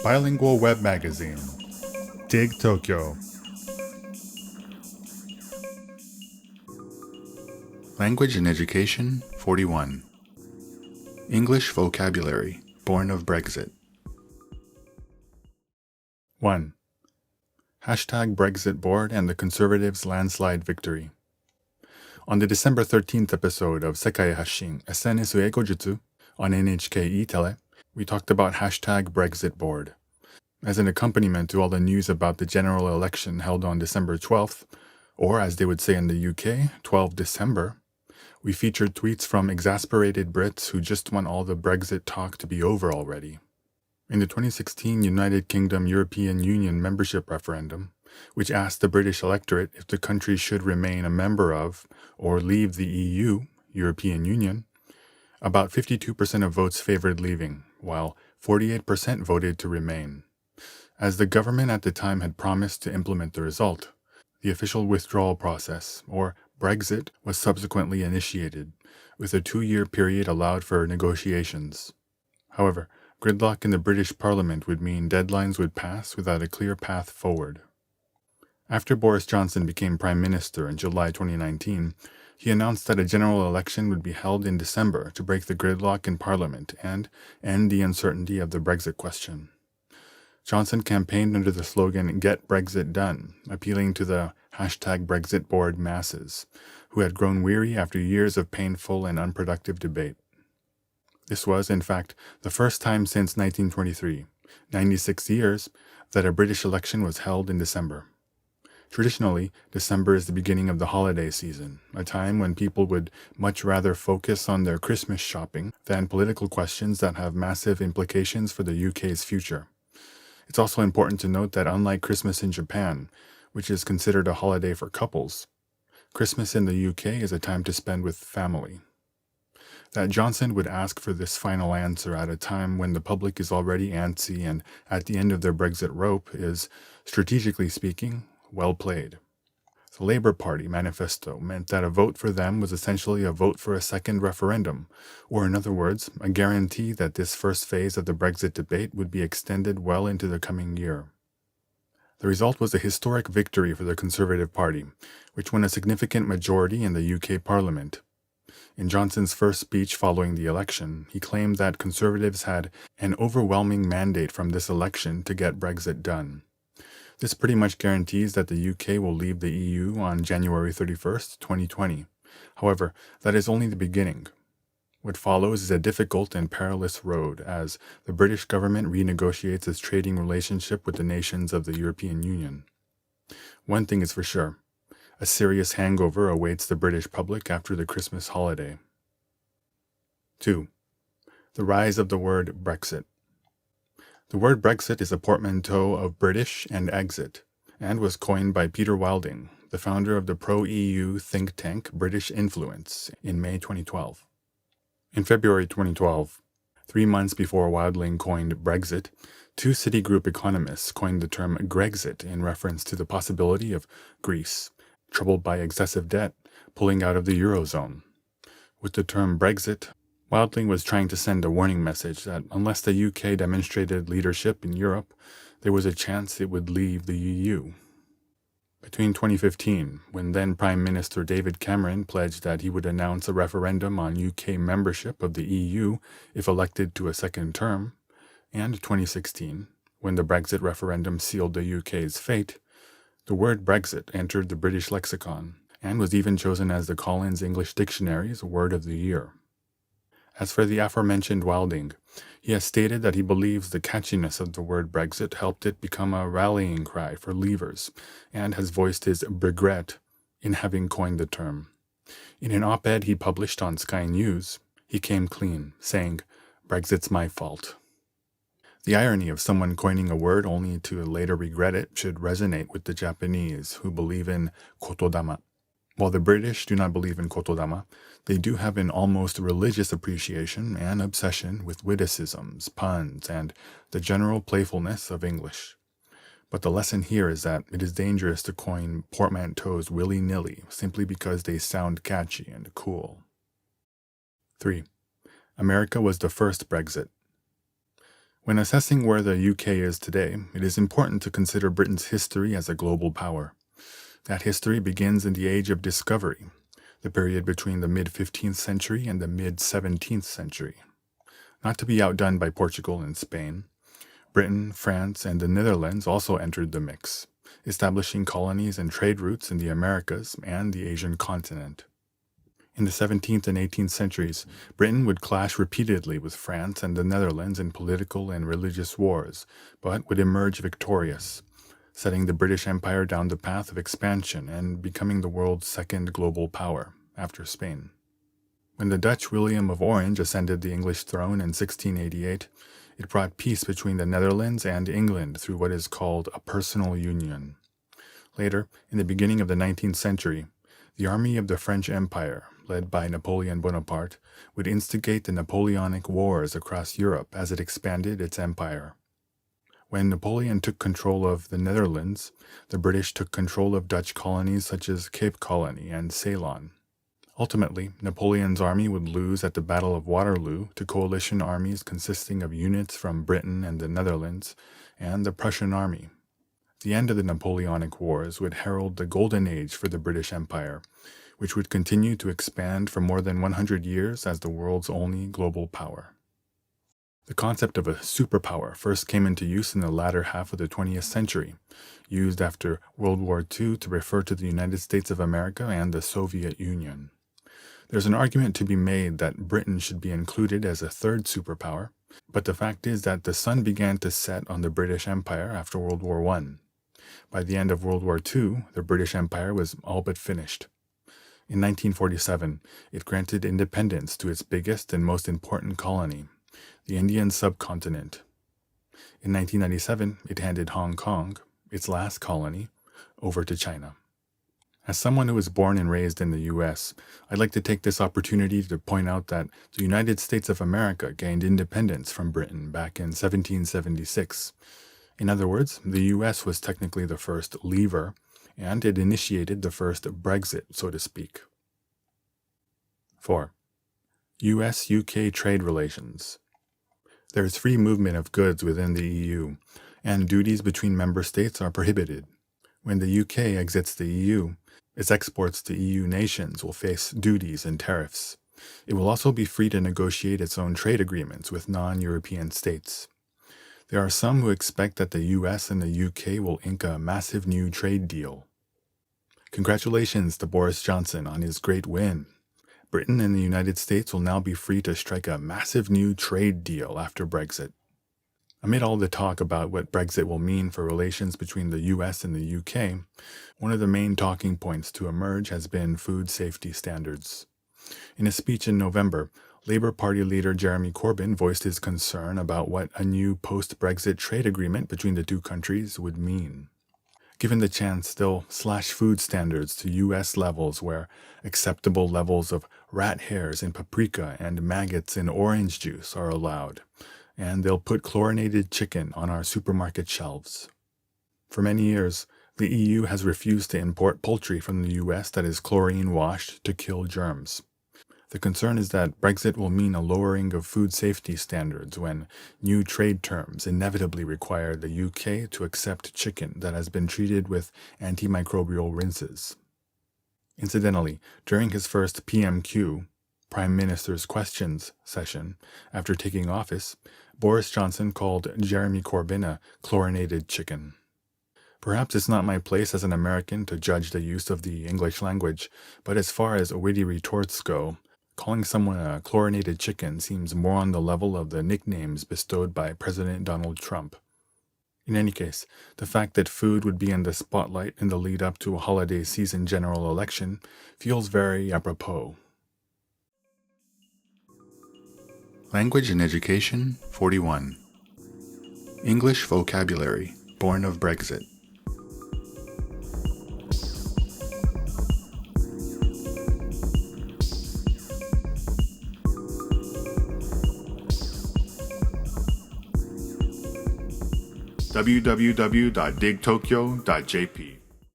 Bilingual Web Magazine. Dig Tokyo. Language and Education 41. English Vocabulary, born of Brexit. 1. Hashtag BrexitBored and the Conservatives' landslide victory. On the December 13th episode of Sekai Hasshin SNS Eigojutsu on NHK E-Tele, we talked about hashtag BrexitBored. As an accompaniment to all the news about the general election held on December 12th, or as they would say in the UK, 12 December, we featured tweets from exasperated Brits who just want all the Brexit talk to be over already. In the 2016 United Kingdom European Union membership referendum, which asked the British electorate if the country should remain a member of or leave the EU, European Union, about 52% of votes favored leaving, while 48% voted to remain. As the government at the time had promised to implement the result, the official withdrawal process, or Brexit, was subsequently initiated, with a 2-year period allowed for negotiations. However, gridlock in the British Parliament would mean deadlines would pass without a clear path forward. After Boris Johnson became Prime Minister in July 2019, he announced that a general election would be held in December to break the gridlock in Parliament and end the uncertainty of the Brexit question. Johnson campaigned under the slogan "Get Brexit Done," appealing to the hashtag BrexitBored masses, who had grown weary after years of painful and unproductive debate. This was, in fact, the first time since 1923, 96 years, that a British election was held in December. Traditionally, December is the beginning of the holiday season, a time when people would much rather focus on their Christmas shopping than political questions that have massive implications for the UK's future. It's also important to note that unlike Christmas in Japan, which is considered a holiday for couples, Christmas in the UK is a time to spend with family. That Johnson would ask for this final answer at a time when the public is already antsy and at the end of their Brexit rope is, strategically speaking, well played. The Labour Party manifesto meant that a vote for them was essentially a vote for a second referendum, or in other words, a guarantee that this first phase of the Brexit debate would be extended well into the coming year. The result was a historic victory for the Conservative Party, which won a significant majority in the UK Parliament. In Johnson's first speech following the election, he claimed that Conservatives had an overwhelming mandate from this election to get Brexit done. This pretty much guarantees that the UK will leave the EU on January 31st, 2020. However, that is only the beginning. What follows is a difficult and perilous road as the British government renegotiates its trading relationship with the nations of the European Union. One thing is for sure, a serious hangover awaits the British public after the Christmas holiday. 2. The rise of the word Brexit. The word Brexit is a portmanteau of British and exit, and was coined by Peter Wilding, the founder of the pro-EU think tank British Influence, in May 2012. In February 2012, 3 months before Wilding coined Brexit, 2 Citigroup economists coined the term Grexit in reference to the possibility of Greece, troubled by excessive debt, pulling out of the Eurozone. With the term Brexit, Wilding was trying to send a warning message that unless the UK demonstrated leadership in Europe, there was a chance it would leave the EU. Between 2015, when then Prime Minister David Cameron pledged that he would announce a referendum on UK membership of the EU if elected to a second term, and 2016, when the Brexit referendum sealed the UK's fate, the word Brexit entered the British lexicon and was even chosen as the Collins English Dictionary's Word of the Year. As for the aforementioned Wilding, he has stated that he believes the catchiness of the word Brexit helped it become a rallying cry for leavers, and has voiced his regret in having coined the term. In an op-ed he published on Sky News, he came clean, saying, "Brexit's my fault." The irony of someone coining a word only to later regret it should resonate with the Japanese, who believe in kotodama. While the British do not believe in kotodama, they do have an almost religious appreciation and obsession with witticisms, puns, and the general playfulness of English. But the lesson here is that it is dangerous to coin portmanteaus willy-nilly simply because they sound catchy and cool. 3. America was the first Brexit. When assessing where the UK is today, it is important to consider Britain's history as a global power. That history begins in the Age of Discovery, the period between the mid-15th century and the mid-17th century. Not to be outdone by Portugal and Spain, Britain, France, and the Netherlands also entered the mix, establishing colonies and trade routes in the Americas and the Asian continent. In the 17th and 18th centuries, Britain would clash repeatedly with France and the Netherlands in political and religious wars, but would emerge victorious, setting the British Empire down the path of expansion and becoming the world's second global power, after Spain. When the Dutch William of Orange ascended the English throne in 1688, it brought peace between the Netherlands and England through what is called a personal union. Later, in the beginning of the 19th century, the army of the French Empire, led by Napoleon Bonaparte, would instigate the Napoleonic Wars across Europe as it expanded its empire. When Napoleon took control of the Netherlands, the British took control of Dutch colonies such as Cape Colony and Ceylon. Ultimately, Napoleon's army would lose at the Battle of Waterloo to coalition armies consisting of units from Britain and the Netherlands and the Prussian army. The end of the Napoleonic Wars would herald the golden age for the British Empire, which would continue to expand for more than 100 years as the world's only global power. The concept of a superpower first came into use in the latter half of the 20th century, used after World War II to refer to the United States of America and the Soviet Union. There's an argument to be made that Britain should be included as a third superpower, but the fact is that the sun began to set on the British Empire after World War I. By the end of World War II, the British Empire was all but finished. In 1947, it granted independence to its biggest and most important colony, the Indian subcontinent. In 1997, it handed Hong Kong, its last colony, over to China. As someone who was born and raised in the U.S., I'd like to take this opportunity to point out that the United States of America gained independence from Britain back in 1776. In other words, the U.S. was technically the first leaver, and it initiated the first Brexit, so to speak. 4. U.S.-U.K. trade relations. There is free movement of goods within the EU, and duties between member states are prohibited. When the UK exits the EU, its exports to EU nations will face duties and tariffs. It will also be free to negotiate its own trade agreements with non-European states. There are some who expect that the US and the UK will ink a massive new trade deal. Congratulations to Boris Johnson on his great win. Britain and the United States will now be free to strike a massive new trade deal after Brexit. Amid all the talk about what Brexit will mean for relations between the US and the UK, one of the main talking points to emerge has been food safety standards. In a speech in November, Labour Party leader Jeremy Corbyn voiced his concern about what a new post-Brexit trade agreement between the two countries would mean. Given the chance, they'll slash food standards to US levels where acceptable levels of rat hairs in paprika and maggots in orange juice are allowed, and they'll put chlorinated chicken on our supermarket shelves. For many years, the EU has refused to import poultry from the US that is chlorine-washed to kill germs. The concern is that Brexit will mean a lowering of food safety standards when new trade terms inevitably require the UK to accept chicken that has been treated with antimicrobial rinses. Incidentally, during his first PMQ, Prime Minister's Questions session, after taking office, Boris Johnson called Jeremy Corbyn a chlorinated chicken. Perhaps it's not my place as an American to judge the use of the English language, but as far as witty retorts go, calling someone a chlorinated chicken seems more on the level of the nicknames bestowed by President Donald Trump. In any case, the fact that food would be in the spotlight in the lead-up to a holiday season general election feels very apropos. Language and Education 41. English Vocabulary, born of Brexit. www.digtokyo.jp